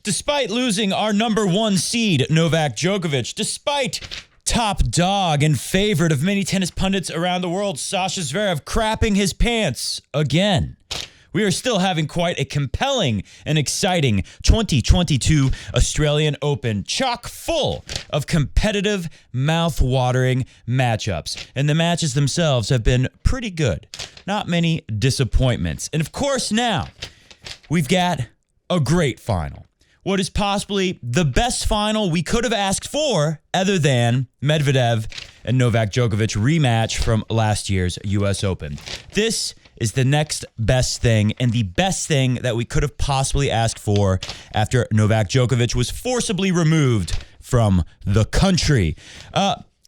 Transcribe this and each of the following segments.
Despite losing our number one seed, Novak Djokovic, despite top dog and favorite of many tennis pundits around the world, Sasha Zverev, crapping his pants again, we are still having quite a compelling and exciting 2022 Australian Open, chock full of competitive, mouth-watering matchups. And the matches themselves have been pretty good. Not many disappointments. And of course now, we've got a great final. What is possibly the best final we could have asked for other than Medvedev and Novak Djokovic rematch from last year's U.S. Open. This is the next best thing and the best thing that we could have possibly asked for after Novak Djokovic was forcibly removed from the country.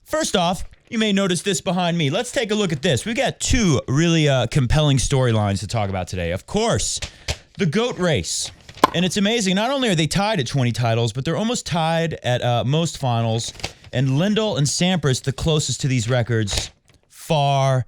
First off, you may notice this behind me. Let's take a look at this. We got two really compelling storylines to talk about today. Of course, the GOAT race. And it's amazing. Not only are they tied at 20 titles, but they're almost tied at most finals. And Lendl and Sampras, the closest to these records, far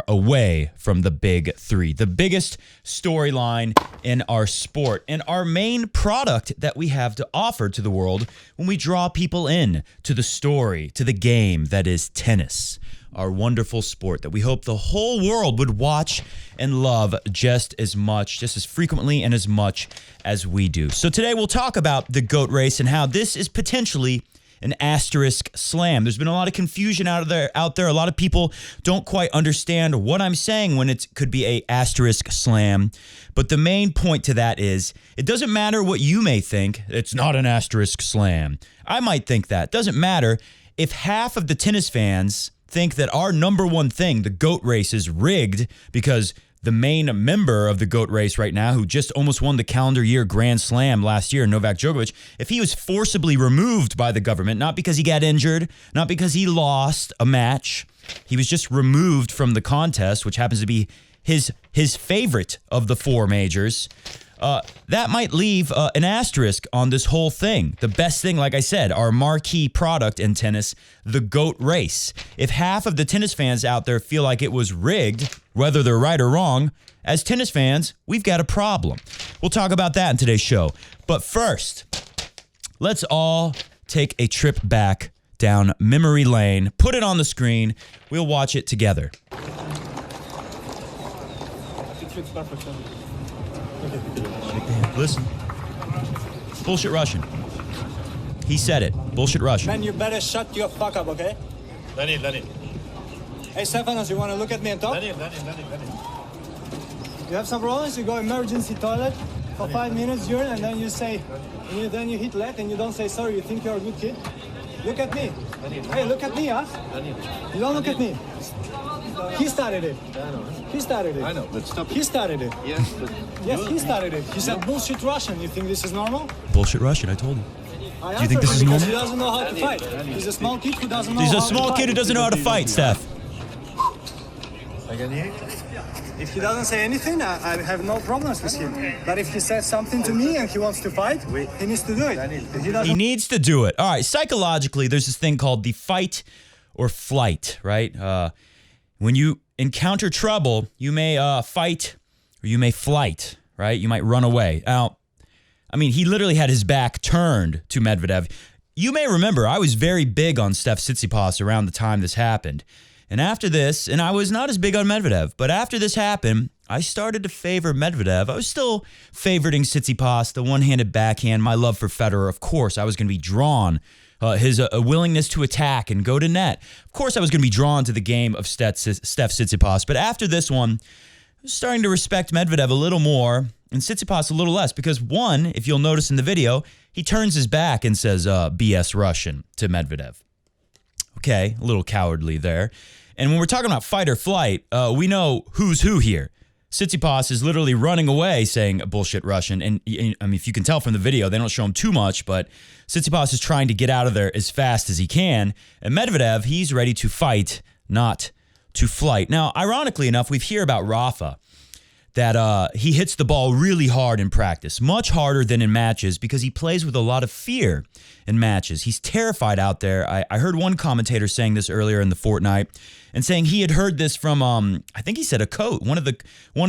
away from the big three. The biggest storyline in our sport and our main product that we have to offer to the world when we draw people in to the story, to the game that is tennis. Our wonderful sport that we hope the whole world would watch and love just as frequently and as much as we do. So today we'll talk about the GOAT race and how this is potentially an asterisk slam. There's been a lot of confusion out there. A lot of people don't quite understand what I'm saying when it could be a asterisk slam. But the main point to that is it doesn't matter what you may think. It's not an asterisk slam. I might think that. Doesn't matter if half of the tennis fans think that our number one thing, the GOAT race, is rigged because the main member of the GOAT race right now, who just almost won the calendar year Grand Slam last year, Novak Djokovic, if he was forcibly removed by the government, not because he got injured, not because he lost a match, he was just removed from the contest, which happens to be his favorite of the four majors, that might leave an asterisk on this whole thing. The best thing, like I said, our marquee product in tennis, the GOAT race. If half of the tennis fans out there feel like it was rigged, whether they're right or wrong, as tennis fans, we've got a problem. We'll talk about that in today's show. But first, let's all take a trip back down memory lane, put it on the screen, we'll watch it together. Listen. Bullshit Russian. He said it. Bullshit Russian. Man, you better shut your fuck up, okay? Daniil. Hey, Stefanos, you want to look at me and talk? Daniil. You have some problems? You go emergency toilet for 5 minutes, urine, and then you say, then you hit let and you don't say sorry. You think you're a good kid? Look at me. Daniil. Hey, look at me, huh? Daniil. You don't look at me. He started it. I know. He started it. I know, but stop. He started it. Yes, but... Yes, he started it. He said bullshit Russian. You think this is normal? Bullshit Russian, I told you. Do you think this is because normal? he doesn't know how to fight. He's a small kid who doesn't know He's how a to small fight. kid who doesn't know how to fight, Steph. If he doesn't say anything, I have no problems with him. But if he says something to me and he wants to fight, he needs to do it. If he doesn't, He needs to do it. All right, psychologically, there's this thing called the fight or flight, right? When you encounter trouble, you may fight or you may flight, right? You might run away. Now, I mean, he literally had his back turned to Medvedev. You may remember I was very big on Steph Tsitsipas around the time this happened. And after this, and I was not as big on Medvedev, but after this happened, I started to favor Medvedev. I was still favoriting Tsitsipas, the one-handed backhand, my love for Federer. Of course, I was going to be drawn. His willingness to attack and go to net. Of course, I was going to be drawn to the game of Steph Tsitsipas. But after this one, I was starting to respect Medvedev a little more and Tsitsipas a little less because, one, if you'll notice in the video, he turns his back and says BS Russian to Medvedev. Okay, a little cowardly there. And when we're talking about fight or flight, we know who's who here. Tsitsipas is literally running away saying bullshit Russian. And I mean, if you can tell from the video, they don't show him too much, but Tsitsipas is trying to get out of there as fast as he can. And Medvedev, he's ready to fight, not to flight. Now, ironically enough, we hear about Rafa that he hits the ball really hard in practice, much harder than in matches because he plays with a lot of fear in matches. He's terrified out there. I heard one commentator saying this earlier in the fortnight and saying he had heard this from, I think he said a coach, one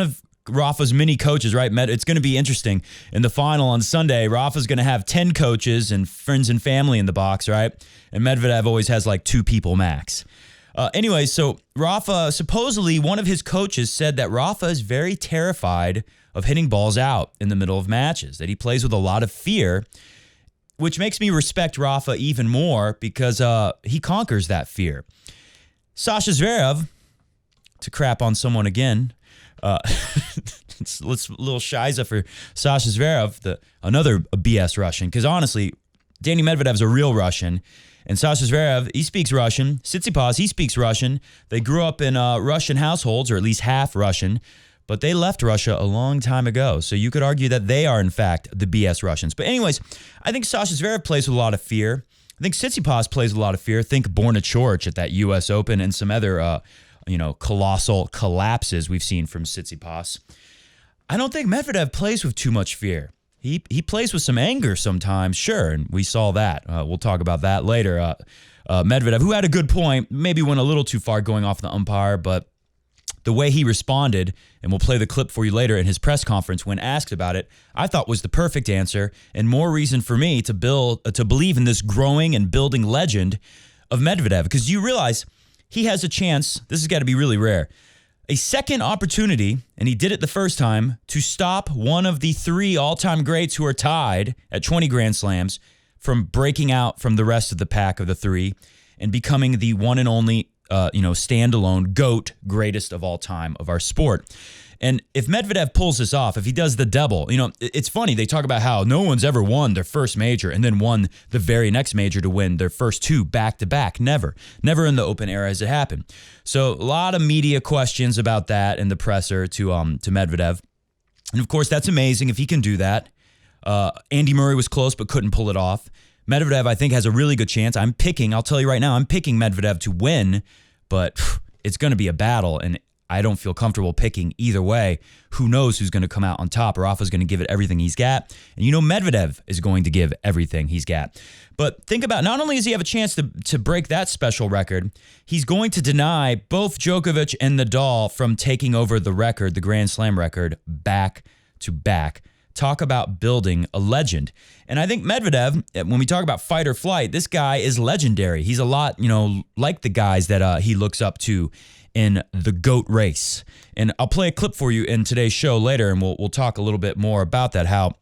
of Rafa's mini coaches, right? It's going to be interesting. In the final on Sunday, Rafa's going to have 10 coaches and friends and family in the box, right? And Medvedev always has like 2 people max. Anyway, so Rafa, supposedly one of his coaches said that Rafa is very terrified of hitting balls out in the middle of matches, that he plays with a lot of fear, which makes me respect Rafa even more because he conquers that fear. Sasha Zverev, to crap on someone again, it's a little shiza for Sasha Zverev, another BS Russian, because honestly, Daniil Medvedev's a real Russian, and Sasha Zverev, he speaks Russian. Tsitsipas, he speaks Russian. They grew up in Russian households, or at least half Russian, but they left Russia a long time ago. So you could argue that they are, in fact, the BS Russians. But anyways, I think Sasha Zverev plays with a lot of fear. I think Tsitsipas plays with a lot of fear. Think Borna Coric at that U.S. Open and some other, colossal collapses we've seen from Tsitsipas. I don't think Medvedev plays with too much fear. He plays with some anger sometimes, sure, and we saw that. We'll talk about that later. Medvedev, who had a good point, maybe went a little too far going off the umpire, but the way he responded, and we'll play the clip for you later in his press conference when asked about it, I thought was the perfect answer and more reason for me to believe in this growing and building legend of Medvedev, because you realize he has a chance, this has got to be really rare, a second opportunity, and he did it the first time, to stop one of the 3 all-time greats who are tied at 20 Grand Slams from breaking out from the rest of the pack of the 3 and becoming the one and only, standalone GOAT, greatest of all time of our sport. And if Medvedev pulls this off, if he does the double, it's funny. They talk about how no one's ever won their first major and then won the very next major to win their first 2 back-to-back. Never in the Open era has it happened. So a lot of media questions about that in the presser to Medvedev. And of course, that's amazing if he can do that. Andy Murray was close but couldn't pull it off. Medvedev, I think, has a really good chance. I'll tell you right now, I'm picking Medvedev to win, but it's going to be a battle, and I don't feel comfortable picking either way. Who knows who's going to come out on top? Rafa's going to give it everything he's got. And Medvedev is going to give everything he's got. But think about, not only does he have a chance to break that special record, he's going to deny both Djokovic and Nadal from taking over the record, the Grand Slam record, back to back. Talk about building a legend. And I think Medvedev, when we talk about fight or flight, this guy is legendary. He's a lot, like the guys that he looks up to in the GOAT race. And I'll play a clip for you in today's show later, and we'll talk a little bit more about that, how,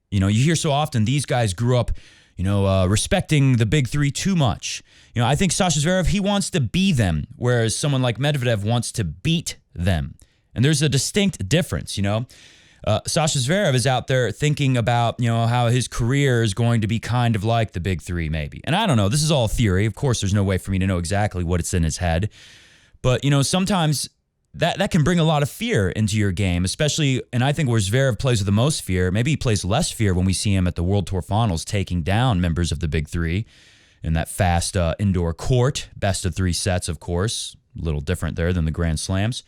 you hear so often these guys grew up, respecting the big 3 too much. I think Sasha Zverev, he wants to be them, whereas someone like Medvedev wants to beat them. And there's a distinct difference, Sasha Zverev is out there thinking about, how his career is going to be kind of like the big 3 maybe. And I don't know, this is all theory. Of course, there's no way for me to know exactly what it's in his head. But, sometimes that can bring a lot of fear into your game, especially, and I think where Zverev plays with the most fear, maybe he plays less fear when we see him at the World Tour Finals taking down members of the big 3 in that fast indoor court, best of 3 sets, of course. A little different there than the Grand Slams.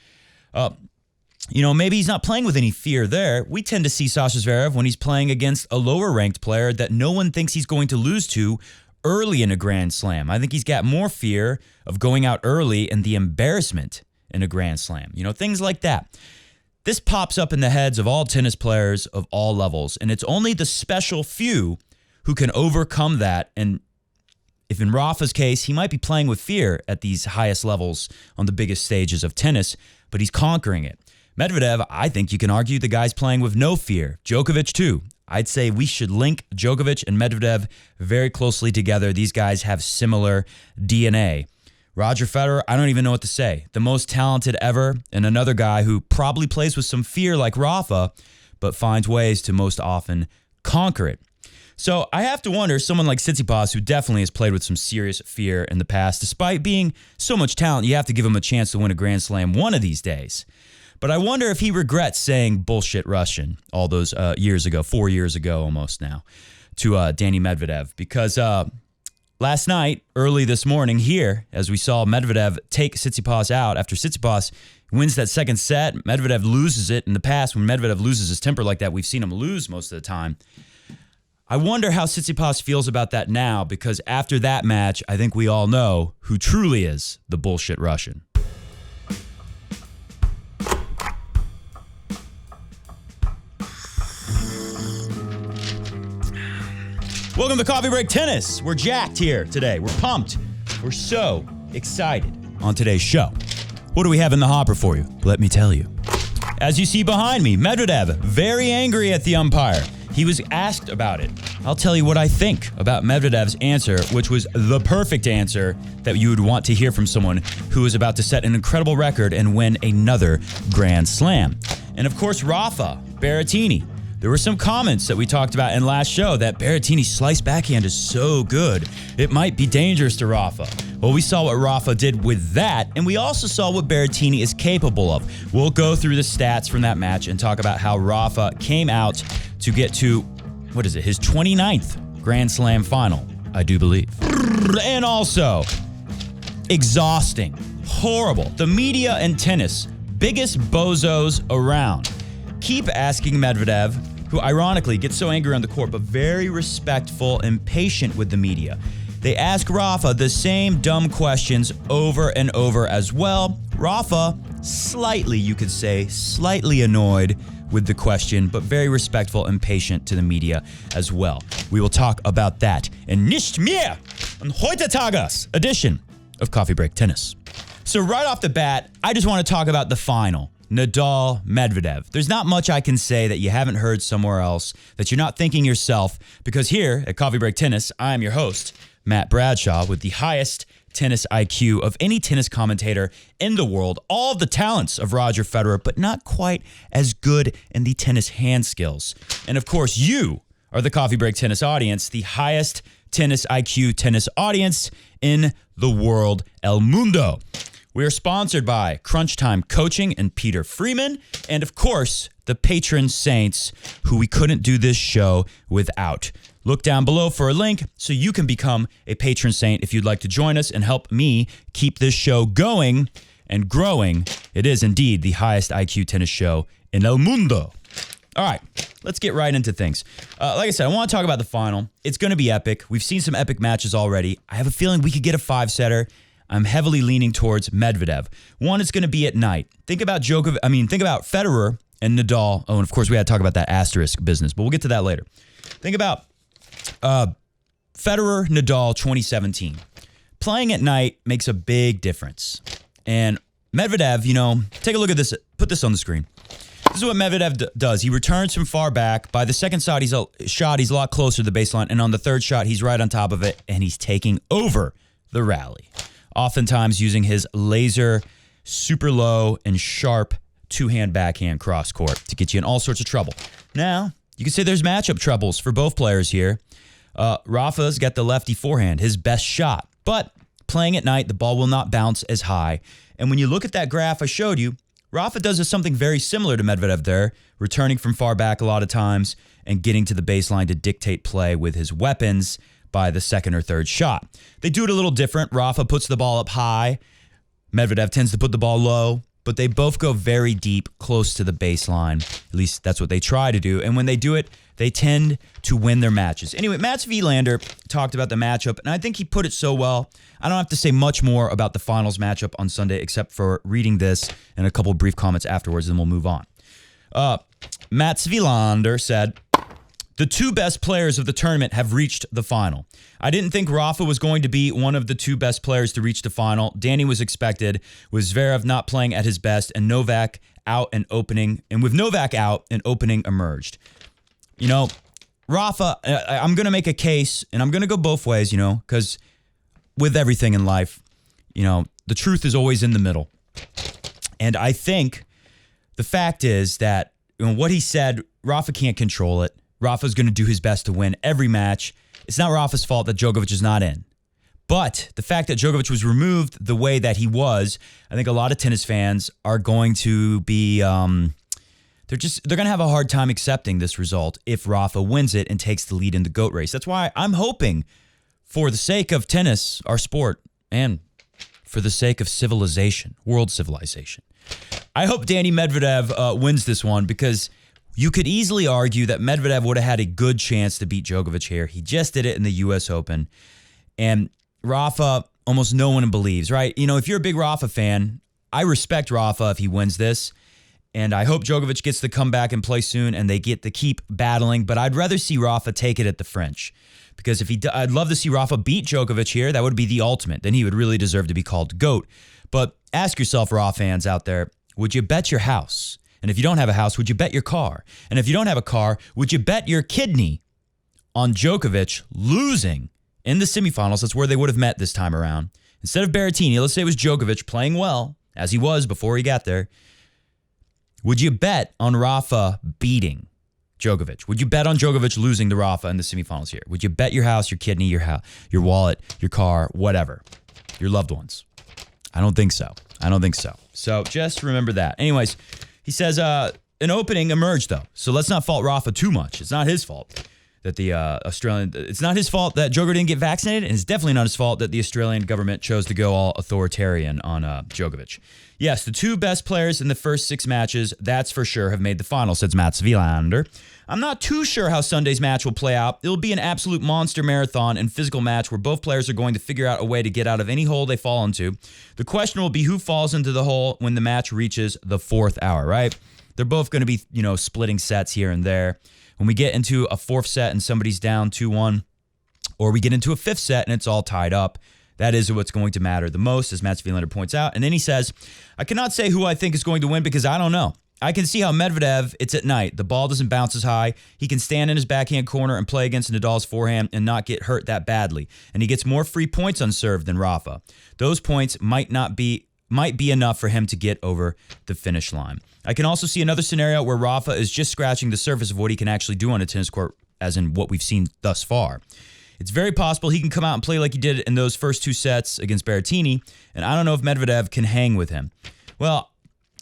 Maybe he's not playing with any fear there. We tend to see Sasha Zverev when he's playing against a lower-ranked player that no one thinks he's going to lose to early in a Grand Slam. I think he's got more fear of going out early and the embarrassment in a Grand Slam. Things like that. This pops up in the heads of all tennis players of all levels, and it's only the special few who can overcome that. And if in Rafa's case, he might be playing with fear at these highest levels on the biggest stages of tennis, but he's conquering it. Medvedev, I think you can argue the guy's playing with no fear. Djokovic, too. I'd say we should link Djokovic and Medvedev very closely together. These guys have similar DNA. Roger Federer, I don't even know what to say. The most talented ever, and another guy who probably plays with some fear like Rafa, but finds ways to most often conquer it. So I have to wonder, someone like Tsitsipas, who definitely has played with some serious fear in the past, despite being so much talent, you have to give him a chance to win a Grand Slam one of these days. But I wonder if he regrets saying bullshit Russian all those years ago, 4 years ago almost now, to Daniil Medvedev. Because last night, early this morning here, as we saw Medvedev take Tsitsipas out, after Tsitsipas wins that second set, Medvedev loses it. In the past, when Medvedev loses his temper like that, we've seen him lose most of the time. I wonder how Tsitsipas feels about that now, because after that match, I think we all know who truly is the bullshit Russian. Welcome to Coffee Break Tennis. We're jacked here today. We're pumped. We're so excited on today's show. What do we have in the hopper for you? Let me tell you. As you see behind me, Medvedev, very angry at the umpire. He was asked about it. I'll tell you what I think about Medvedev's answer, which was the perfect answer that you would want to hear from someone who is about to set an incredible record and win another Grand Slam. And of course, Rafa, Berrettini. There were some comments that we talked about in last show that Berrettini's slice backhand is so good, it might be dangerous to Rafa. Well, we saw what Rafa did with that, and we also saw what Berrettini is capable of. We'll go through the stats from that match and talk about how Rafa came out to get to, his 29th Grand Slam final, I do believe. And also, exhausting, horrible. The media and tennis, biggest bozos around. Keep asking Medvedev, who ironically gets so angry on the court, but very respectful and patient with the media. They ask Rafa the same dumb questions over and over as well. Rafa, you could say, slightly annoyed with the question, but very respectful and patient to the media as well. We will talk about that in Nicht mehr on heute Tages edition of Coffee Break Tennis. So right off the bat, I just want to talk about the final. Nadal, Medvedev. There's not much I can say that you haven't heard somewhere else, that you're not thinking yourself, because here at Coffee Break Tennis, I am your host, Matt Bradshaw, with the highest tennis IQ of any tennis commentator in the world, all of the talents of Roger Federer, but not quite as good in the tennis hand skills. And of course, you are the Coffee Break Tennis audience, the highest tennis IQ tennis audience in the world, El Mundo. We are sponsored by Crunch Time Coaching and Peter Freeman, and of course, the patron saints who we couldn't do this show without. Look down below for a link so you can become a patron saint if you'd like to join us and help me keep this show going and growing. It is indeed the highest IQ tennis show in El Mundo. All right, let's get right into things. Like I said, I want to talk about the final. It's going to be epic. We've seen some epic matches already. I have a feeling we could get a five-setter. I'm heavily leaning towards Medvedev. One, it's going to be at night. Think about Federer and Nadal. Oh, and of course, we had to talk about that asterisk business, but we'll get to that later. Think about Federer, Nadal 2017. Playing at night makes a big difference. And Medvedev, take a look at this. Put this on the screen. This is what Medvedev does. He returns from far back. By the second shot, he's a lot closer to the baseline. And on the third shot, he's right on top of it, and he's taking over the rally. Oftentimes using his laser, super low and sharp two-hand backhand cross court to get you in all sorts of trouble. Now, you can say there's matchup troubles for both players here. Rafa's got the lefty forehand, his best shot. But playing at night, the ball will not bounce as high. And when you look at that graph I showed you, Rafa does something very similar to Medvedev there, returning from far back a lot of times and getting to the baseline to dictate play with his weapons by the second or third shot. They do it a little different. Rafa puts the ball up high. Medvedev tends to put the ball low, but they both go very deep, close to the baseline. At least that's what they try to do. And when they do it, they tend to win their matches. Anyway, Mats Wilander talked about the matchup, and I think he put it so well. I don't have to say much more about the finals matchup on Sunday, except for reading this and a couple brief comments afterwards, and then we'll move on. Mats Wilander said, "The two best players of the tournament have reached the final. I didn't think Rafa was going to be one of the two best players to reach the final. Danny was expected, with Zverev not playing at his best, and Novak out and opening. And with Novak out, an opening emerged." Rafa, I'm going to make a case, and I'm going to go both ways, because with everything in life, the truth is always in the middle. And I think the fact is that what he said, Rafa can't control it. Rafa's going to do his best to win every match. It's not Rafa's fault that Djokovic is not in. But the fact that Djokovic was removed the way that he was, I think a lot of tennis fans are going to be, they're going to have a hard time accepting this result if Rafa wins it and takes the lead in the GOAT race. That's why I'm hoping, for the sake of tennis, our sport, and for the sake of civilization, world civilization, I hope Danny Medvedev wins this one, because you could easily argue that Medvedev would have had a good chance to beat Djokovic here. He just did it in the U.S. Open. And Rafa, almost no one believes, right? If you're a big Rafa fan, I respect Rafa if he wins this. And I hope Djokovic gets to come back and play soon and they get to keep battling. But I'd rather see Rafa take it at the French. Because I'd love to see Rafa beat Djokovic here. That would be the ultimate. Then he would really deserve to be called GOAT. But ask yourself, Rafa fans out there, would you bet your house? And if you don't have a house, would you bet your car? And if you don't have a car, would you bet your kidney on Djokovic losing in the semifinals? That's where they would have met this time around. Instead of Berrettini, let's say it was Djokovic playing well, as he was before he got there. Would you bet on Rafa beating Djokovic? Would you bet on Djokovic losing to Rafa in the semifinals here? Would you bet your house, your kidney, your wallet, your car, whatever, your loved ones? I don't think so. So just remember that. Anyways, he says an opening emerged, though. So let's not fault Rafa too much. It's not his fault that the Australian... It's not his fault that Djokovic didn't get vaccinated, and it's definitely not his fault that the Australian government chose to go all authoritarian on Djokovic. Yes, the two best players in the first 6 matches, that's for sure, have made the final, says Mats Wilander. I'm not too sure how Sunday's match will play out. It'll be an absolute monster marathon and physical match where both players are going to figure out a way to get out of any hole they fall into. The question will be who falls into the hole when the match reaches the 4th hour, right? They're both going to be, splitting sets here and there. When we get into a 4th set and somebody's down 2-1, or we get into a 5th set and it's all tied up, that is what's going to matter the most, as Mats Wilander points out. And then he says, I cannot say who I think is going to win because I don't know. I can see how Medvedev, it's at night. The ball doesn't bounce as high. He can stand in his backhand corner and play against Nadal's forehand and not get hurt that badly. And he gets more free points on serve than Rafa. Those points might be enough for him to get over the finish line. I can also see another scenario where Rafa is just scratching the surface of what he can actually do on a tennis court, as in what we've seen thus far. It's very possible he can come out and play like he did in those first 2 sets against Berrettini, and I don't know if Medvedev can hang with him. Well,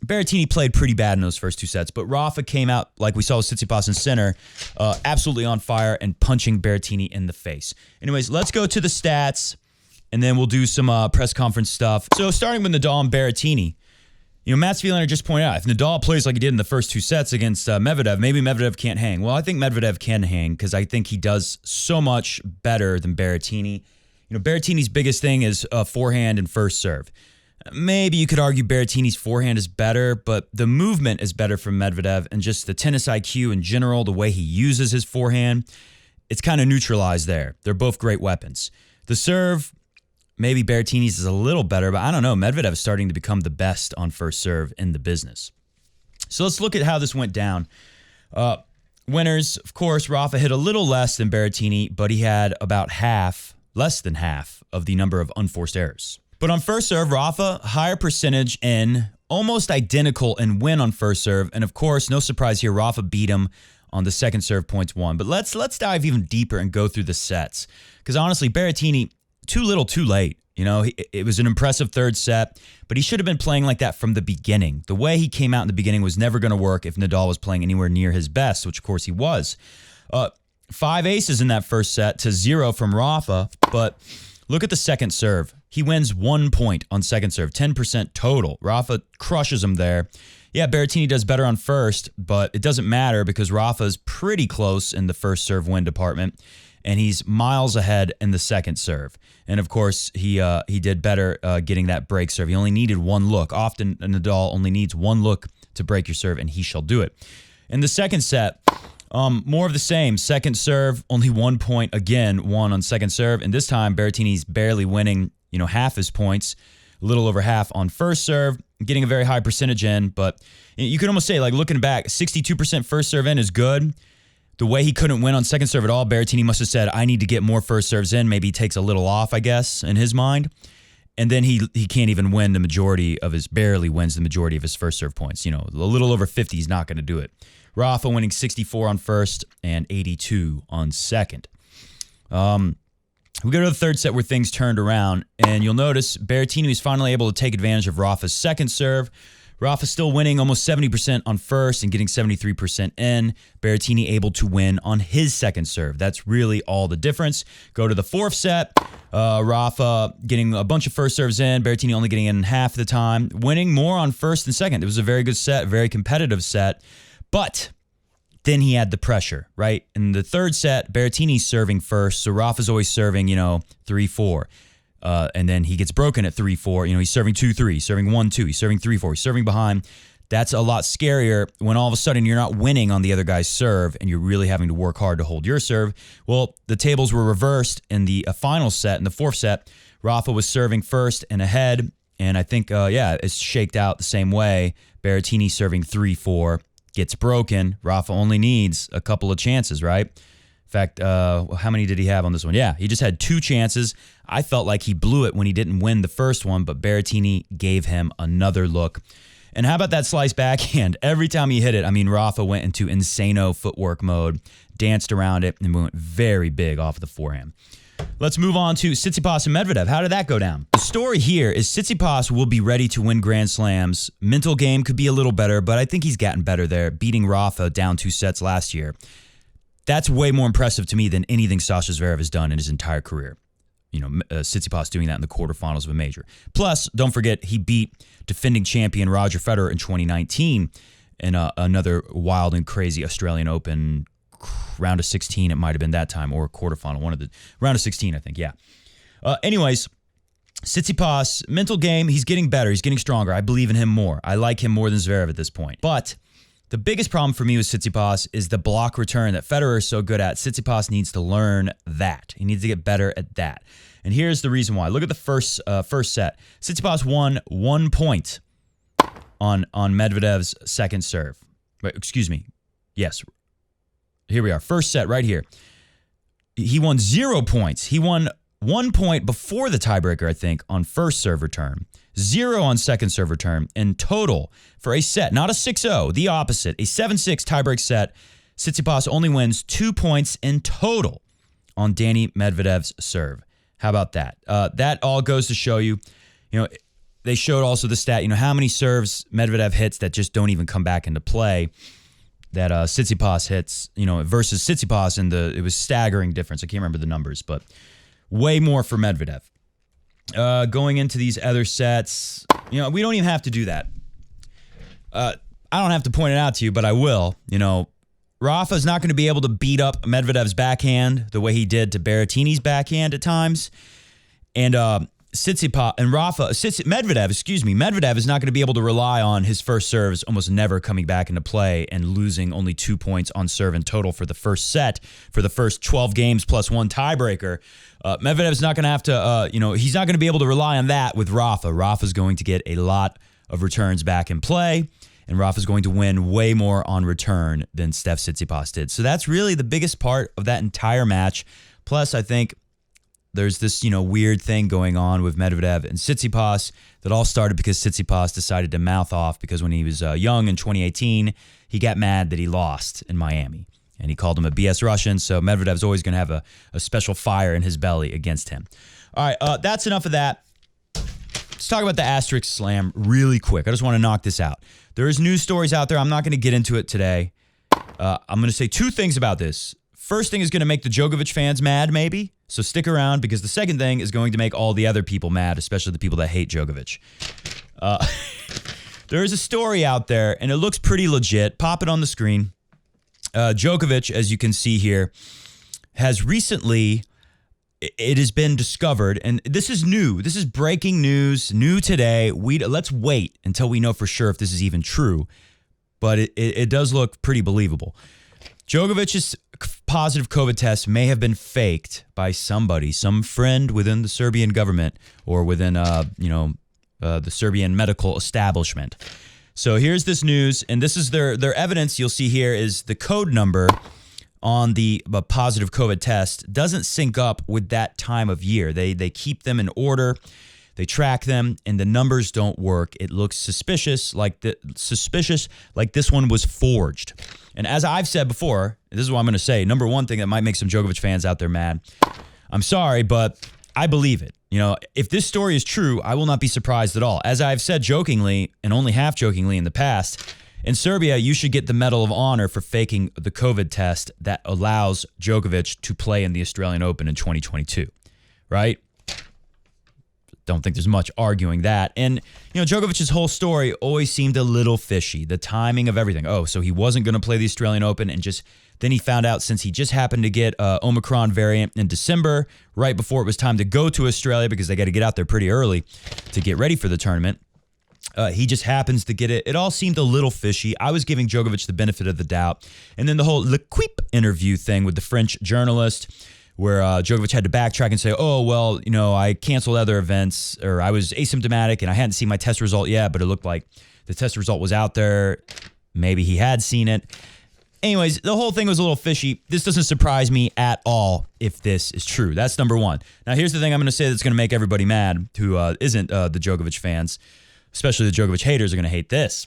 Berrettini played pretty bad in those first 2 sets, but Rafa came out, like we saw with Tsitsipas in center, absolutely on fire and punching Berrettini in the face. Anyways, let's go to the stats, and then we'll do some press conference stuff. So starting with Nadal and Berrettini, Mats Wilander just pointed out, if Nadal plays like he did in the first 2 sets against Medvedev, maybe Medvedev can't hang. Well, I think Medvedev can hang because I think he does so much better than Berrettini. Berrettini's biggest thing is forehand and first serve. Maybe you could argue Berrettini's forehand is better, but the movement is better from Medvedev, and just the tennis IQ in general, the way he uses his forehand, it's kind of neutralized there. They're both great weapons. The serve, maybe Berrettini's is a little better, but I don't know. Medvedev is starting to become the best on first serve in the business. So let's look at how this went down. Winners, of course, Rafa hit a little less than Berrettini, but he had about less than half of the number of unforced errors. But on first serve, Rafa, higher percentage in, almost identical in win on first serve. And of course, no surprise here, Rafa beat him on the second serve points won. But let's dive even deeper and go through the sets. Because honestly, Berrettini, too little, too late. It was an impressive third set, but he should have been playing like that from the beginning. The way he came out in the beginning was never going to work if Nadal was playing anywhere near his best, which of course he was. 5 aces in that first set to 0 from Rafa, but look at the second serve. He wins 1 point on second serve, 10% total. Rafa crushes him there. Yeah, Berrettini does better on first, but it doesn't matter because Rafa's pretty close in the first serve win department, and he's miles ahead in the second serve. And of course, he did better getting that break serve. He only needed 1 look. Often, Nadal only needs 1 look to break your serve, and he shall do it. In the second set, more of the same. Second serve, only 1 point again, won on second serve. And this time, Berrettini's barely winning, half his points, a little over half on first serve, getting a very high percentage in. But you could almost say, like looking back, 62% first serve in is good. The way he couldn't win on second serve at all, Berrettini must have said, I need to get more first serves in. Maybe he takes a little off, I guess, in his mind. And then he can't even win barely wins the majority of his first serve points. A little over 50, he's not going to do it. Rafa winning 64 on first and 82 on second. We go to the third set where things turned around, and you'll notice Berrettini was finally able to take advantage of Rafa's second serve. Rafa still winning almost 70% on first and getting 73% in. Berrettini able to win on his second serve. That's really all the difference. Go to the fourth set. Rafa getting a bunch of first serves in. Berrettini only getting in half the time. Winning more on first and second. It was a very good set, very competitive set. But then he had the pressure, right? In the third set, Berrettini's serving first, so Rafa's always serving, 3-4. And then he gets broken at 3-4. He's serving 2-3, he's serving 1-2, he's serving 3-4, he's serving behind. That's a lot scarier when all of a sudden you're not winning on the other guy's serve and you're really having to work hard to hold your serve. Well, the tables were reversed in the final set. In the fourth set, Rafa was serving first and ahead. And I think, it's shaked out the same way. Berrettini serving 3-4 gets broken. Rafa only needs a couple of chances, right? In fact, how many did he have on this one? Yeah, he just had 2 chances. I felt like he blew it when he didn't win the first one, but Berrettini gave him another look. And how about that slice backhand? Every time he hit it, Rafa went into insano footwork mode, danced around it, and went very big off the forehand. Let's move on to Tsitsipas and Medvedev. How did that go down? The story here is Tsitsipas will be ready to win Grand Slams. Mental game could be a little better, but I think he's gotten better there, beating Rafa down 2 sets last year. That's way more impressive to me than anything Sasha Zverev has done in his entire career. Tsitsipas doing that in the quarterfinals of a major. Plus, don't forget, he beat defending champion Roger Federer in 2019 in another wild and crazy Australian Open round of 16. It might have been that time, or quarterfinal, one of the round of 16, I think. Yeah. Anyways, Tsitsipas, mental game, he's getting better. He's getting stronger. I believe in him more. I like him more than Zverev at this point. But the biggest problem for me with Tsitsipas is the block return that Federer is so good at. Tsitsipas needs to learn that. He needs to get better at that. And here's the reason why. Look at the first set. Tsitsipas won 1 point on Medvedev's second serve. Wait, excuse me. Yes. Here we are. First set right here. He won 0 points. He won 1 point before the tiebreaker, I think, on first serve return. 0 on second serve return. In total, for a set, not a 6-0, the opposite, a 7-6 tiebreak set, Tsitsipas only wins 2 points in total on Daniil Medvedev's serve. How about that? That all goes to show you, they showed also the stat, how many serves Medvedev hits that just don't even come back into play that Tsitsipas hits, versus Tsitsipas, and it was staggering difference. I can't remember the numbers, but way more for Medvedev. Going into these other sets, we don't even have to do that. I don't have to point it out to you, but I will. Rafa's not going to be able to beat up Medvedev's backhand the way he did to Berrettini's backhand at times. And Medvedev is not going to be able to rely on his first serves almost never coming back into play and losing only 2 points on serve in total for the first set, for the first 12 games plus 1 tiebreaker. Medvedev's not going to have to, he's not going to be able to rely on that with Rafa. Rafa's going to get a lot of returns back in play, and Rafa's going to win way more on return than Steph Tsitsipas did. So that's really the biggest part of that entire match. Plus, I think there's this, weird thing going on with Medvedev and Tsitsipas that all started because Tsitsipas decided to mouth off because when he was young in 2018, he got mad that he lost in Miami. And he called him a BS Russian, so Medvedev's always going to have a special fire in his belly against him. All right, that's enough of that. Let's talk about the asterisk slam really quick. I just want to knock this out. There's news stories out there. I'm not going to get into it today. I'm going to say 2 things about this. First thing is going to make the Djokovic fans mad, maybe. So stick around, because the second thing is going to make all the other people mad, especially the people that hate Djokovic. There is a story out there, and it looks pretty legit. Pop it on the screen. Djokovic, as you can see here, has recently, it has been discovered, and this is new. This is breaking news, new today. Let's wait until we know for sure if this is even true, but it does look pretty believable. Djokovic's positive COVID test may have been faked by somebody, some friend within the Serbian government or within, the Serbian medical establishment. So here's this news, and this is their evidence. You'll see here is the code number on the positive COVID test doesn't sync up with that time of year. They keep them in order, they track them, and the numbers don't work. It looks suspicious, like this one was forged. And as I've said before, this is what I'm going to say. Number one thing that might make some Djokovic fans out there mad. I'm sorry, but I believe it. If this story is true, I will not be surprised at all. As I've said jokingly and only half jokingly in the past, in Serbia, you should get the Medal of Honor for faking the COVID test that allows Djokovic to play in the Australian Open in 2022, right? Don't think there's much arguing that. And, Djokovic's whole story always seemed a little fishy. The timing of everything. Oh, so he wasn't going to play the Australian Open, and then he found out since he just happened to get Omicron variant in December, right before it was time to go to Australia, because they got to get out there pretty early to get ready for the tournament. He just happens to get it. It all seemed a little fishy. I was giving Djokovic the benefit of the doubt. And then the whole Le Quip interview thing with the French journalist, where Djokovic had to backtrack and say, oh, well, I canceled other events, or I was asymptomatic and I hadn't seen my test result yet, but it looked like the test result was out there. Maybe he had seen it. Anyways, the whole thing was a little fishy. This doesn't surprise me at all if this is true. That's number one. Now, here's the thing I'm going to say that's going to make everybody mad who isn't the Djokovic fans, especially the Djokovic haters are going to hate this.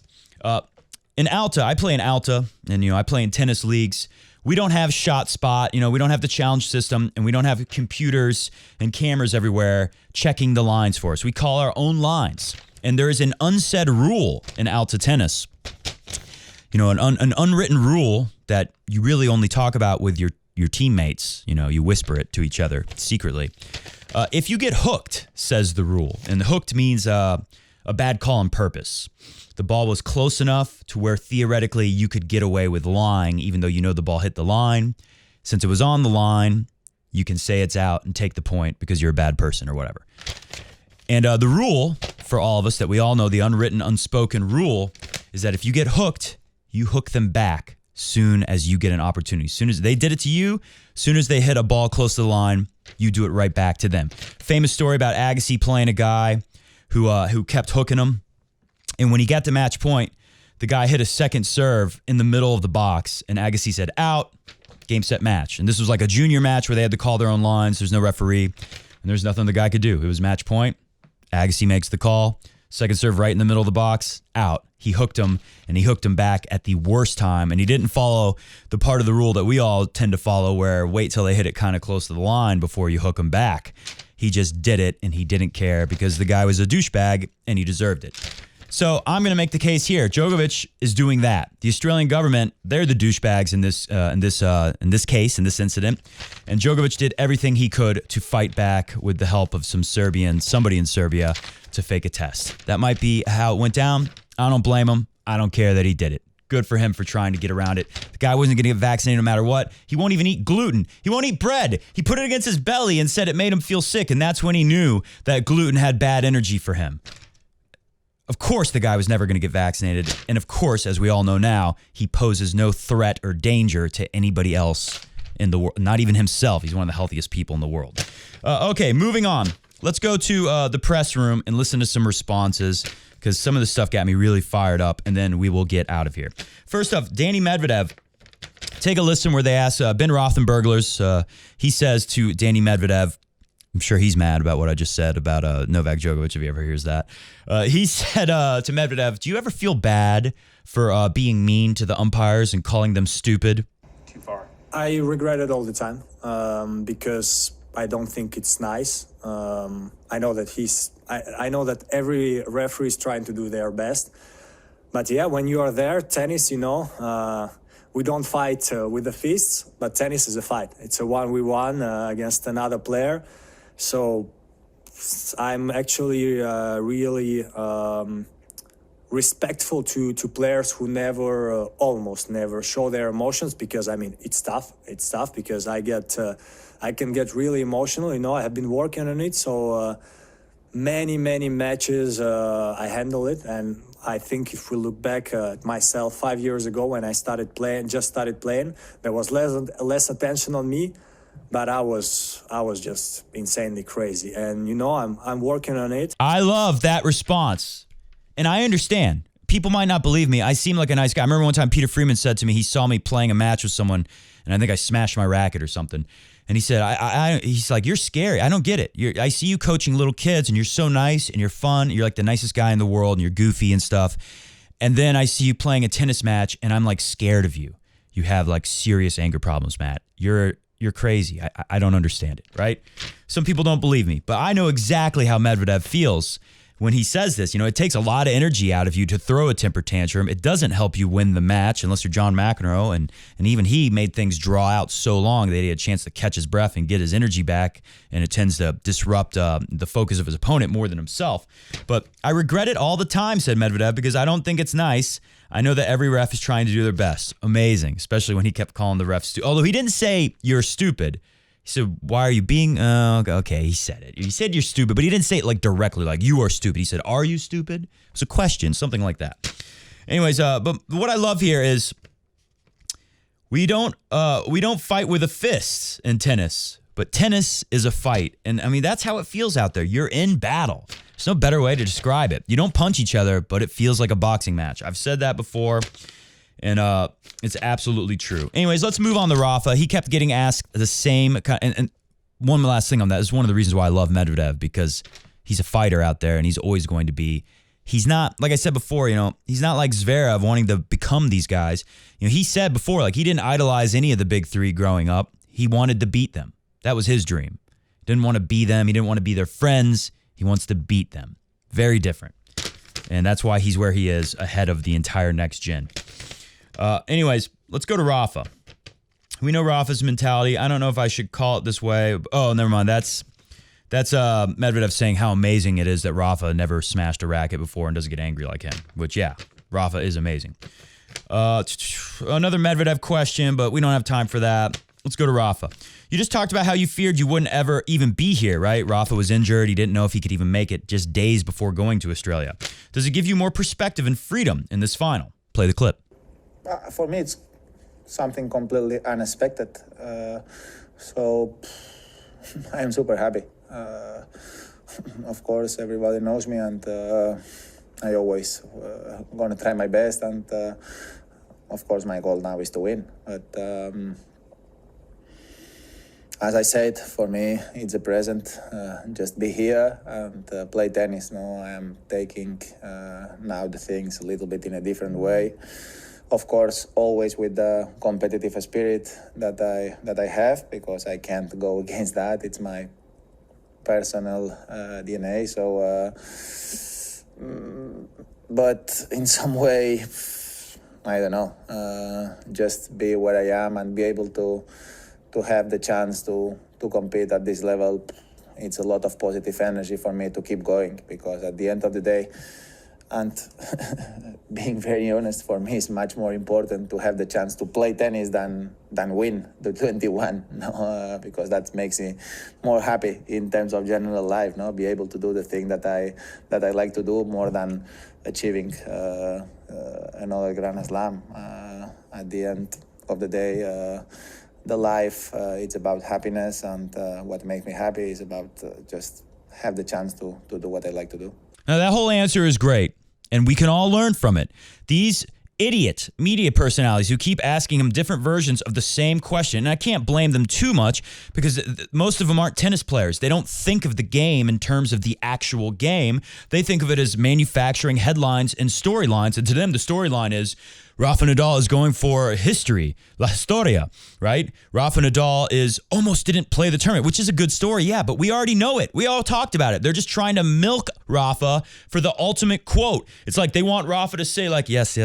In Alta, I play in Alta, and I play in tennis leagues. We don't have shot spot, we don't have the challenge system, and we don't have computers and cameras everywhere checking the lines for us. We call our own lines. And there is an unsaid rule in Alta tennis. An unwritten rule that you really only talk about with your teammates. You whisper it to each other secretly. If you get hooked, says the rule, and hooked means a bad call on purpose. The ball was close enough to where theoretically you could get away with lying, even though the ball hit the line. Since it was on the line, you can say it's out and take the point because you're a bad person or whatever. And the rule for all of us that we all know, the unwritten, unspoken rule, is that if you get hooked, you hook them back soon as you get an opportunity. Soon as they did it to you, soon as they hit a ball close to the line, you do it right back to them. Famous story about Agassi playing a guy who kept hooking him. And when he got to match point, the guy hit a second serve in the middle of the box, and Agassi said, out, game, set, match. And this was like a junior match where they had to call their own lines. There's no referee, and there's nothing the guy could do. It was match point. Agassi makes the call. Second serve right in the middle of the box, out. He hooked him, and he hooked him back at the worst time, and he didn't follow the part of the rule that we all tend to follow where wait till they hit it kind of close to the line before you hook him back. He just did it, and he didn't care because the guy was a douchebag, and he deserved it. So I'm going to make the case here. Djokovic is doing that. The Australian government, they're the douchebags in this case, in this incident. And Djokovic did everything he could to fight back with the help of somebody in Serbia to fake a test. That might be how it went down. I don't blame him. I don't care that he did it. Good for him for trying to get around it. The guy wasn't going to get vaccinated no matter what. He won't even eat gluten. He won't eat bread. He put it against his belly and said it made him feel sick. And that's when he knew that gluten had bad energy for him. Of course, the guy was never going to get vaccinated. And of course, as we all know now, he poses no threat or danger to anybody else in the world, not even himself. He's one of the healthiest people in the world. Okay, moving on. Let's go to the press room and listen to some responses because some of the stuff got me really fired up, and then we will get out of here. First off, Daniil Medvedev. Take a listen where they ask Ben Rothenberglers. He says to Daniil Medvedev, I'm sure he's mad about what I just said about Novak Djokovic, if he ever hears that. He said to Medvedev, do you ever feel bad for being mean to the umpires and calling them stupid? Too far. I regret it all the time because I don't think it's nice. I know that I know that every referee is trying to do their best. But yeah, when you are there, tennis, we don't fight with the fists, but tennis is a fight. It's a 1v1 against another player. So I'm actually really respectful to players who almost never show their emotions because, it's tough. It's tough because I can get really emotional. I have been working on it. So many matches I handle it. And I think if we look back at myself 5 years ago when I started playing, there was less attention on me. But I was just insanely crazy. And, I'm working on it. I love that response. And I understand. People might not believe me. I seem like a nice guy. I remember one time Peter Freeman said to me, he saw me playing a match with someone, and I think I smashed my racket or something. And he said, he's like, you're scary. I don't get it. I see you coaching little kids, and you're so nice, and you're fun. You're like the nicest guy in the world, and you're goofy and stuff. And then I see you playing a tennis match, and I'm like scared of you. You have like serious anger problems, Matt. You're crazy. I don't understand it, right? Some people don't believe me, but I know exactly how Medvedev feels when he says this. It takes a lot of energy out of you to throw a temper tantrum. It doesn't help you win the match unless you're John McEnroe, and even he made things draw out so long that he had a chance to catch his breath and get his energy back, and it tends to disrupt the focus of his opponent more than himself. But I regret it all the time, said Medvedev, because I don't think it's nice. I know that every ref is trying to do their best. Amazing, especially when he kept calling the refs stupid. Although he didn't say you're stupid. He He said, why are you being, okay, he said it. He said you're stupid, but he didn't say it like directly, like you are stupid. He said, are you stupid? It was a question, something like that. Anyways, but what I love here is we don't fight with a fist in tennis, but tennis is a fight. And I mean, that's how it feels out there. You're in battle. There's no better way to describe it. You don't punch each other, but it feels like a boxing match. I've said that before. And it's absolutely true. Anyways, let's move on to Rafa. He kept getting asked the same kind. And one last thing on that is one of the reasons why I love Medvedev, because he's a fighter out there and he's always going to be. He's not, like I said before, he's not like Zverev wanting to become these guys. He said before, like he didn't idolize any of the big three growing up. He wanted to beat them. That was his dream. Didn't want to be them. He didn't want to be their friends. He wants to beat them. Very different. And that's why he's where he is ahead of the entire next gen. Anyways, let's go to Rafa. We know Rafa's mentality. I don't know if I should call it this way. Oh, never mind. That's Medvedev saying how amazing it is that Rafa never smashed a racket before and doesn't get angry like him. Which, yeah, Rafa is amazing. Another Medvedev question, but we don't have time for that. Let's go to Rafa. You just talked about how you feared you wouldn't ever even be here, right? Rafa was injured. He didn't know if he could even make it just days before going to Australia. Does it give you more perspective and freedom in this final? Play the clip. For me, it's something completely unexpected. So I am super happy. Of course, everybody knows me, and I always going to try my best. And of course, my goal now is to win. But as I said, for me, it's a present. Just be here and play tennis. No, I am taking now the things a little bit in a different way. Of course, always with the competitive spirit that I have, because I can't go against that. It's my personal DNA. So, but in some way, I don't know. Just be where I am and be able to have the chance to compete at this level. It's a lot of positive energy for me to keep going, because at the end of the day, and being very honest, for me, it's much more important to have the chance to play tennis than win the 21. No, because that makes me more happy in terms of general life. No, be able to do the thing that I like to do more than achieving another Grand Slam. At the end of the day, the life it's about happiness, and what makes me happy is about just have the chance to do what I like to do. Now, that whole answer is great, and we can all learn from it. These idiot media personalities who keep asking him different versions of the same question, and I can't blame them too much, because most of them aren't tennis players. They don't think of the game in terms of the actual game. They think of it as manufacturing headlines and storylines, and to them, the storyline is Rafa Nadal is going for history, la historia, right? Rafa Nadal almost didn't play the tournament, which is a good story, yeah, but we already know it. We all talked about it. They're just trying to milk Rafa for the ultimate quote. It's like they want Rafa to say like, yes,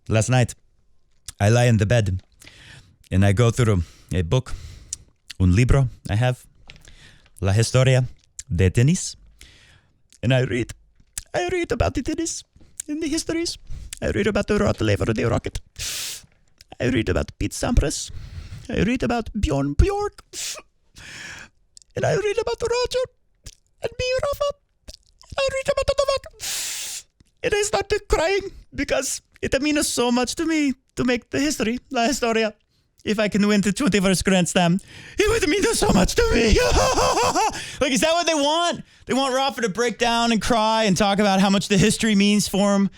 last night I lie in the bed and I go through a book, un libro I have, la historia de tenis, and I read about the tennis in the histories. I read about the Rottlever, the Rocket. I read about Pete Sampras. I read about Bjorn Bjork. And I read about Roger and me, Rafa. I read about Novak. And I started crying because it means so much to me to make the history, la historia. If I can win the 21st Grand Slam, it would mean so much to me. Like, is that what they want? They want Rafa to break down and cry and talk about how much the history means for him.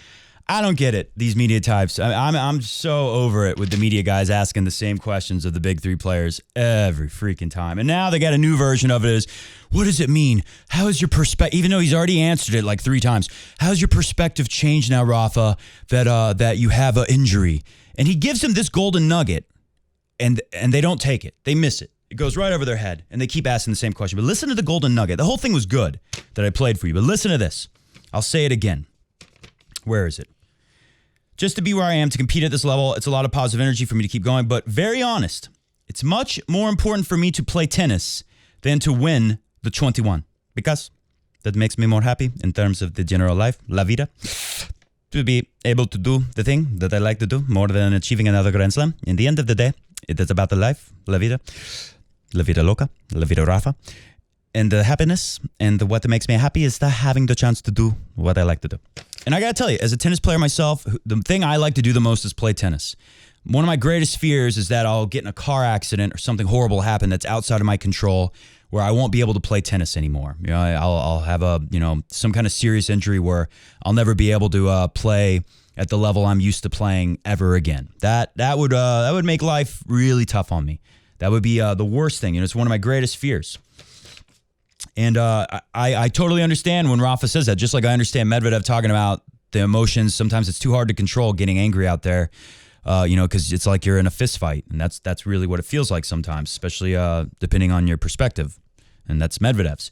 I don't get it, these media types. I'm so over it with the media guys asking the same questions of the big three players every freaking time. And now they got a new version of it is, what does it mean? How is your perspective, even though he's already answered it like 3 times, how's your perspective changed now, Rafa, that you have an injury? And he gives him this golden nugget, and they don't take it. They miss it. It goes right over their head, and they keep asking the same question. But listen to the golden nugget. The whole thing was good that I played for you, but listen to this. I'll say it again. Where is it? Just to be where I am, to compete at this level, it's a lot of positive energy for me to keep going. But very honest, it's much more important for me to play tennis than to win the 21. Because that makes me more happy in terms of the general life, la vida. To be able to do the thing that I like to do more than achieving another Grand Slam. In the end of the day, it is about the life, la vida. La vida loca, la vida Rafa. And the happiness and what makes me happy is having the chance to do what I like to do. And I got to tell you, as a tennis player myself, the thing I like to do the most is play tennis. One of my greatest fears is that I'll get in a car accident or something horrible happen that's outside of my control where I won't be able to play tennis anymore. You know, I'll have some kind of serious injury where I'll never be able to play at the level I'm used to playing ever again. That would make life really tough on me. That would be the worst thing. It's one of my greatest fears. And I totally understand when Rafa says that, just like I understand Medvedev talking about the emotions. Sometimes it's too hard to control getting angry out there, because it's like you're in a fist fight. And that's really what it feels like sometimes, especially depending on your perspective. And that's Medvedev's.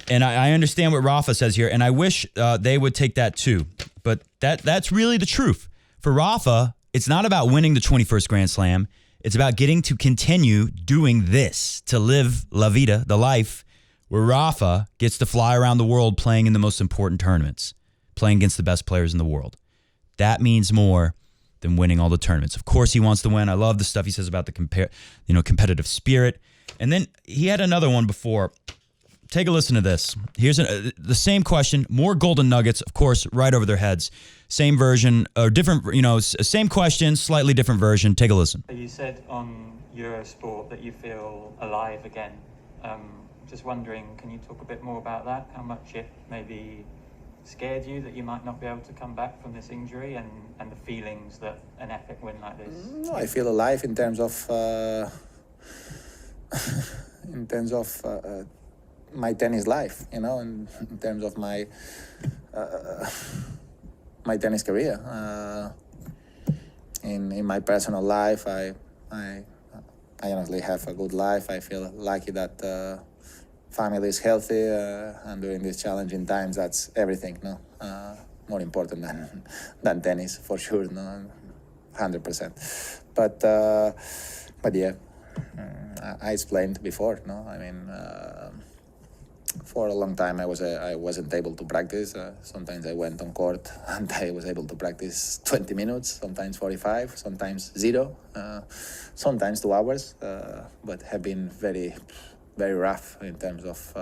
And I understand what Rafa says here, and I wish they would take that too. But that's really the truth. For Rafa, it's not about winning the 21st Grand Slam. It's about getting to continue doing this, to live La Vida, the life, where Rafa gets to fly around the world playing in the most important tournaments, playing against the best players in the world. That means more than winning all the tournaments. Of course he wants to win. I love the stuff he says about the competitive spirit. And then he had another one before. Take a listen to this. Here's the same question, more golden nuggets, of course, right over their heads. Same version, or different, same question, slightly different version. Take a listen. You said on Eurosport that you feel alive again. Just wondering, can you talk a bit more about that? How much it maybe scared you that you might not be able to come back from this injury, and the feelings that an epic win like this? No, I feel alive in terms of my tennis life, in terms of my my tennis career. In my personal life, I honestly have a good life. I feel lucky that family is healthy, and during these challenging times, that's everything. More important than tennis, for sure. 100%. But yeah, I explained before. For a long time, I wasn't able to practice. Sometimes I went on court and I was able to practice 20 minutes, sometimes 45, sometimes 0, sometimes 2 hours. But have been very, very rough in terms of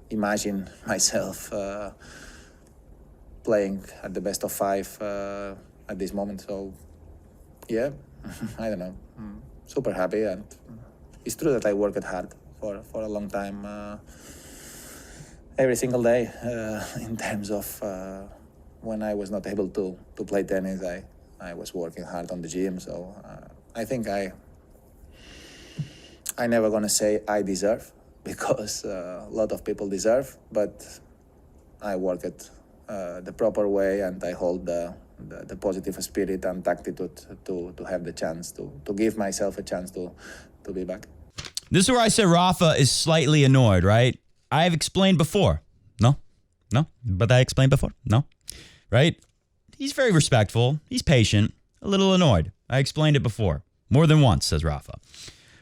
imagine myself playing at the best of 5 at this moment. So yeah, I don't know. Super happy, and it's true that I worked hard for a long time, every single day, in terms of when I was not able to play tennis, I was working hard on the gym. So I think I never gonna say I deserve, because a lot of people deserve, but I work it the proper way, and I hold the positive spirit and attitude to have the chance to give myself a chance to be back. This is where I said Rafa is slightly annoyed, right? I've explained before. No, but I explained before. No, right? He's very respectful. He's patient, a little annoyed. I explained it before. More than once, says Rafa.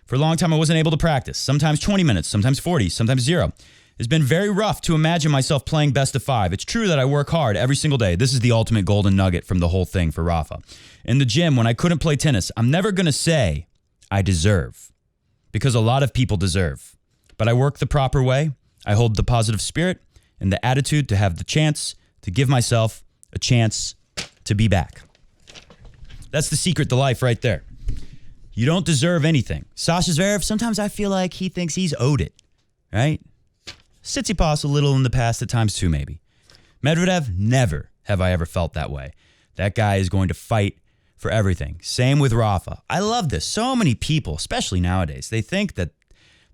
For a long time, I wasn't able to practice. Sometimes 20 minutes, sometimes 40, sometimes 0. It's been very rough to imagine myself playing best of 5. It's true that I work hard every single day. This is the ultimate golden nugget from the whole thing for Rafa. In the gym, when I couldn't play tennis, I'm never going to say I deserve, because a lot of people deserve. But I work the proper way. I hold the positive spirit and the attitude to have the chance to give myself a chance to be back. That's the secret to life right there. You don't deserve anything. Sasha Zverev, sometimes I feel like he thinks he's owed it, right? Tsitsipas a little in the past at times too, maybe. Medvedev, never have I ever felt that way. That guy is going to fight for everything. Same with Rafa. I love this. So many people, especially nowadays, they think that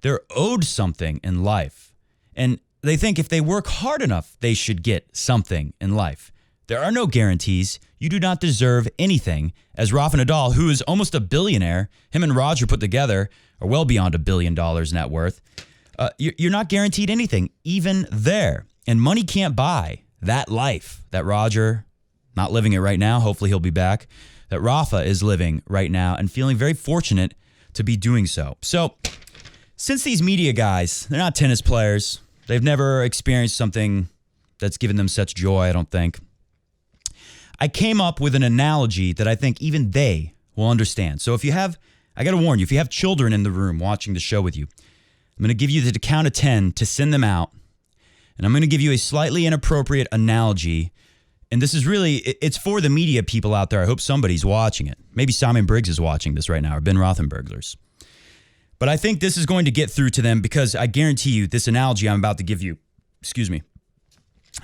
they're owed something in life. And they think if they work hard enough, they should get something in life. There are no guarantees. You do not deserve anything. As Rafa Nadal, who is almost a billionaire, him and Roger put together are well beyond $1 billion net worth. You're not guaranteed anything, even there. And money can't buy that life that Roger, not living it right now, hopefully he'll be back, that Rafa is living right now and feeling very fortunate to be doing so. So, since these media guys, they're not tennis players, they've never experienced something that's given them such joy, I don't think, I came up with an analogy that I think even they will understand. So if you have I got to warn you, if you have children in the room watching the show with you, I'm going to give you the count of 10 to send them out. And I'm going to give you a slightly inappropriate analogy. And this is really, it's for the media people out there. I hope somebody's watching it. Maybe Simon Briggs is watching this right now, or Ben Rothenberglers. But I think this is going to get through to them because I guarantee you this analogy I'm about to give you, excuse me,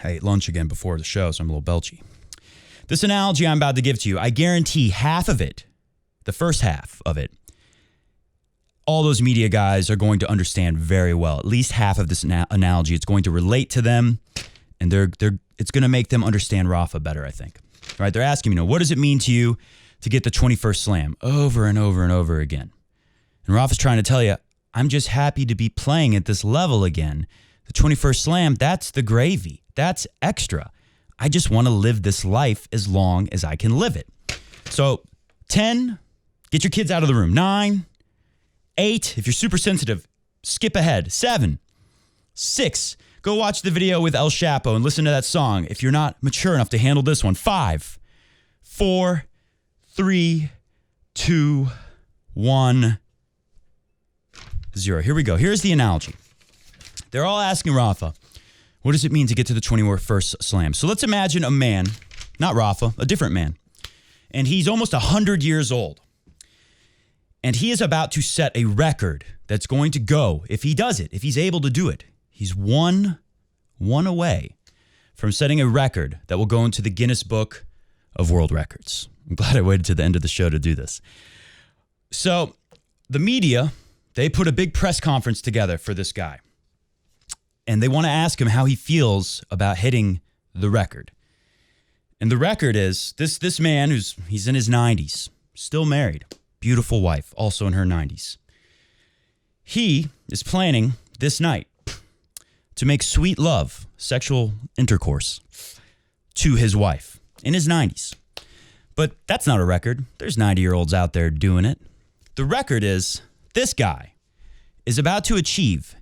I ate lunch again before the show, so I'm a little belchy. This analogy I'm about to give to you, I guarantee half of it, the first half of it, all those media guys are going to understand very well. At least half of this analogy, it's going to relate to them, and it's going to make them understand Rafa better, I think. All right, they're asking me, what does it mean to you to get the 21st slam over and over and over again? And Rafa's trying to tell you, I'm just happy to be playing at this level again. The 21st slam, that's the gravy. That's extra. I just want to live this life as long as I can live it. So 10, get your kids out of the room. 9, 8, if you're super sensitive, skip ahead. 7, 6, go watch the video with El Chapo and listen to that song if you're not mature enough to handle this one. 5, 4, 3, 2, 1, 0. Here we go. Here's the analogy. They're all asking Rafa, what does it mean to get to the 21st slam? So let's imagine a man, not Rafa, a different man. And he's almost 100 years old. And he is about to set a record that's going to go, if he does it, if he's able to do it, he's one away from setting a record that will go into the Guinness Book of World Records. I'm glad I waited to the end of the show to do this. So the media, they put a big press conference together for this guy. And they want to ask him how he feels about hitting the record. And the record is this man he's in his 90s, still married, beautiful wife, also in her 90s. He is planning this night to make sweet love, sexual intercourse to his wife in his 90s. But that's not a record. There's 90-year-olds out there doing it. The record is this guy is about to achieve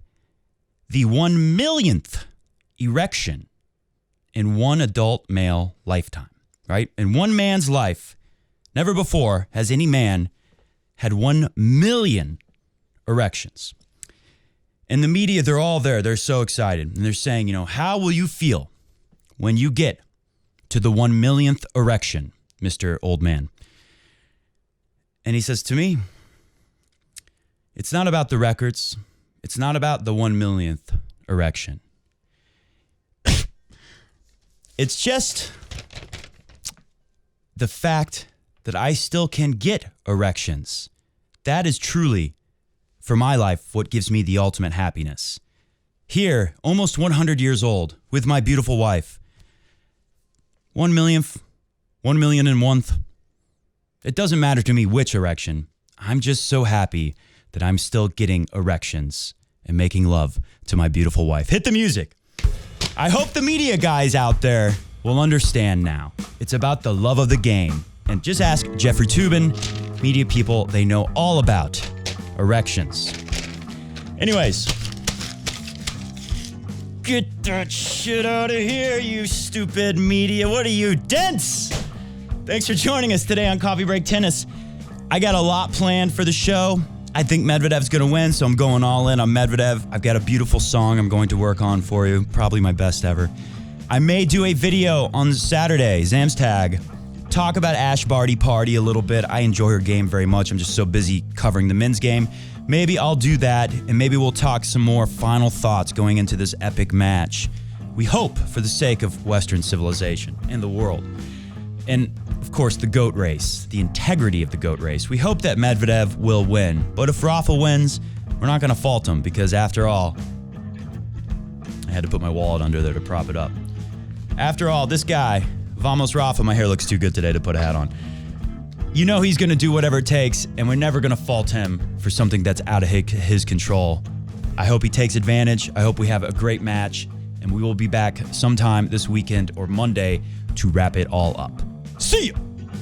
the 1 millionth erection in one adult male lifetime, right? In one man's life, never before has any man had 1 million erections. And the media, they're all there. They're so excited. And they're saying, how will you feel when you get to the 1 millionth erection, Mr. Old Man? And he says to me, it's not about the records. It's not about the 1 millionth erection. It's just the fact that I still can get erections. That is truly, for my life, what gives me the ultimate happiness. Here, almost 100 years old, with my beautiful wife. 1 millionth, 1 million and one. It doesn't matter to me which erection. I'm just so happy that I'm still getting erections and making love to my beautiful wife. Hit the music. I hope the media guys out there will understand now. It's about the love of the game. And just ask Jeffrey Toobin, media people, they know all about erections. Anyways, get that shit out of here, you stupid media. What are you, dense? Thanks for joining us today on Coffee Break Tennis. I got a lot planned for the show. I think Medvedev's going to win, so I'm going all in on Medvedev. I've got a beautiful song I'm going to work on for you, probably my best ever. I may do a video on Saturday, Zamstag, talk about Ash Barty Party a little bit. I enjoy her game very much. I'm just so busy covering the men's game. Maybe I'll do that, and maybe we'll talk some more final thoughts going into this epic match. We hope for the sake of Western civilization and the world. And, of course, the GOAT race, the integrity of the GOAT race. We hope that Medvedev will win. But if Rafa wins, we're not going to fault him because, after all, I had to put my wallet under there to prop it up. After all, this guy, Vamos Rafa, my hair looks too good today to put a hat on. You know he's going to do whatever it takes, and we're never going to fault him for something that's out of his control. I hope he takes advantage. I hope we have a great match, and we will be back sometime this weekend or Monday to wrap it all up. See ya!